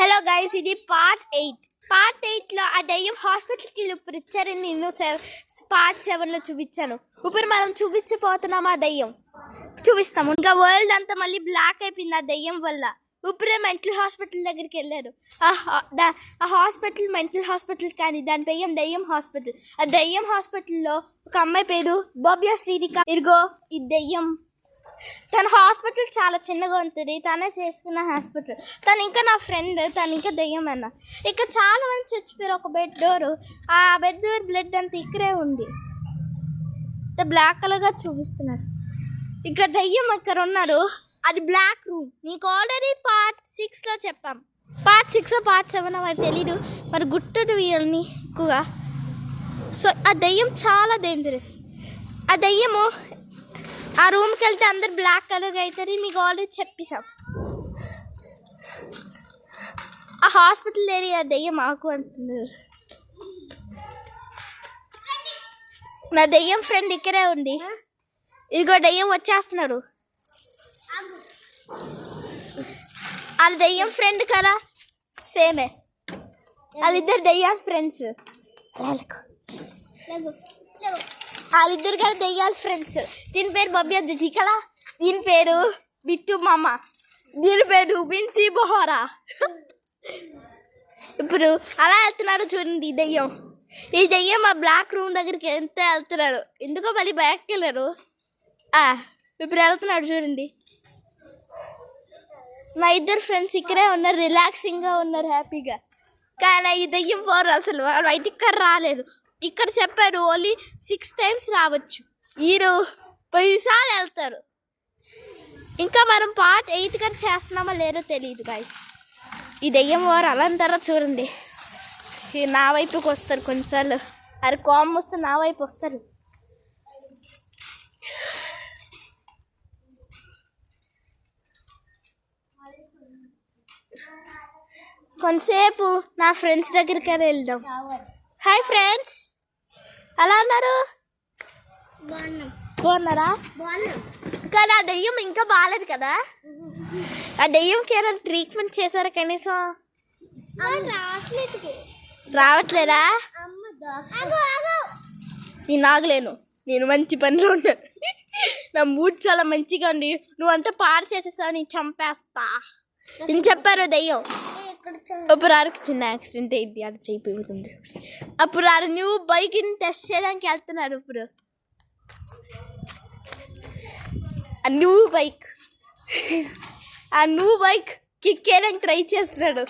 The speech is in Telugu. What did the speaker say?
హలో గైస్, ఇది పార్ట్ 8లో ఆ దయ్యం హాస్పిటల్కి ఇప్పుడు ఇచ్చారని నేను పార్ట్ 7లో చూపించాను. ఇప్పుడు మనం చూపించబోతున్నాం. ఆ దయ్యం చూపిస్తాము. ఇంకా వరల్డ్ అంతా మళ్ళీ బ్లాక్ అయిపోయింది ఆ దయ్యం వల్ల. ఇప్పుడే మెంటల్ హాస్పిటల్ దగ్గరికి వెళ్ళారు. ఆ హాస్పిటల్ మెంటల్ హాస్పిటల్ కానీ దాని పేరు దయ్యం హాస్పిటల్. ఆ దయ్యం హాస్పిటల్లో ఒక అమ్మాయి పేరు భవ్య శ్రీనిక. ఇదిగో ఈ దయ్యం. తన హాస్పిటల్ చాలా చిన్నగా ఉంటుంది. తనే చేసుకున్న హాస్పిటల్. తను ఇంకా నా ఫ్రెండ్. తను ఇంకా దయ్యం అన్న. ఇక్కడ చాలా మంది చచ్చిపోయారు. ఒక బెడ్ డోర్, ఆ బెడ్ డోర్ బ్లడ్ అంతా ఇక్కడే ఉంది. బ్లాక్ కలర్గా చూపిస్తున్నారు. ఇక్కడ దయ్యం ఇక్కడ ఉన్నారు. అది బ్లాక్ రూమ్. నీకు ఆల్రెడీ పార్ట్ 6లో చెప్పాం. పార్ట్ 6 పార్ట్ 7 మరి తెలీదు. మరి గుర్తుది వీళ్ళని ఎక్కువగా. సో ఆ దయ్యం చాలా డేంజరస్. ఆ దయ్యము ఆ రూమ్కి వెళ్తే అందరు బ్లాక్ కలర్గా అవుతుంది. మీకు ఆల్రెడీ చెప్పేసాం. ఆ హాస్పిటల్ ఏరియా దయ్యం ఆకు అంటున్నారు. నా దయ్యం ఫ్రెండ్ ఇక్కడే ఉంది. ఇదిగో దయ్యం వచ్చేస్తున్నారు. ఆ దయ్యం ఫ్రెండ్ కదా, సేమే. వాళ్ళిద్దరు దయ్యాల ఫ్రెండ్స్. వాళ్ళిద్దరు కదా దయ్యాల ఫ్రెండ్స్. దీని పేరు భవ్య జికల, దీని పేరు బిట్టు మామ, దీని పేరు బిన్సీ బొహరా. ఇప్పుడు అలా వెళ్తున్నారు చూడండి. ఈ దయ్యం ఆ బ్లాక్ రూమ్ దగ్గరికి ఎంత వెళ్తున్నారు. ఎందుకో మళ్ళీ బ్యాక్కి వెళ్ళారు. ఇప్పుడు వెళ్తున్నాడు చూడండి. నా ఇద్దరు ఫ్రెండ్స్ ఇక్కడే ఉన్నారు, రిలాక్సింగ్గా ఉన్నారు, హ్యాపీగా. కానీ ఈ దయ్యం పోరు అసలు. వాళ్ళు అయితే ఇక్కడ రాలేదు. ఇక్కడ చెప్పారు ఓన్లీ 6 times రావచ్చు. వీరు 10 సార్లు వెళ్తారు. ఇంకా మనం పార్ట్ 8 కానీ చేస్తున్నామో లేదో తెలియదు గైస్. ఈ దయ్యం వారు అలా అంటారో చూడండి. నా వైపుకి వస్తారు కొన్నిసార్లు. అరే కోపం వస్తే నా వైపు వస్తారు. కొంతసేపు నా ఫ్రెండ్స్ దగ్గరికి వెళ్దాం. హాయ్ ఫ్రెండ్స్, ఎలా అన్నారు? బాగున్నారా? కానీ ఆ దయ్యం ఇంకా బాగాలేదు కదా. ఆ దయ్యంకి ఏమైనా ట్రీట్మెంట్ చేశారా కనీసం? రావట్లేదా? నేను ఆగలేను. నేను మంచి పనిలో ఉన్నాను. నా మూడ్ చాలా మంచిగా ఉంది. నువ్వంతా పాడు చేసేస్తావు, నేను చంపేస్తా. నేను చెప్పారు దయ్యం. అప్పుడు ఆరికి చిన్న యాక్సిడెంట్ అయింది. అది చేయిపోయింది. అప్పుడు ఆరు న్యూ బైక్ని టెస్ట్ చేయడానికి వెళ్తున్నారు. ఇప్పుడు ఆ న్యూ బైక్ కిక్ చేయడానికి ట్రై చేస్తున్నాడు.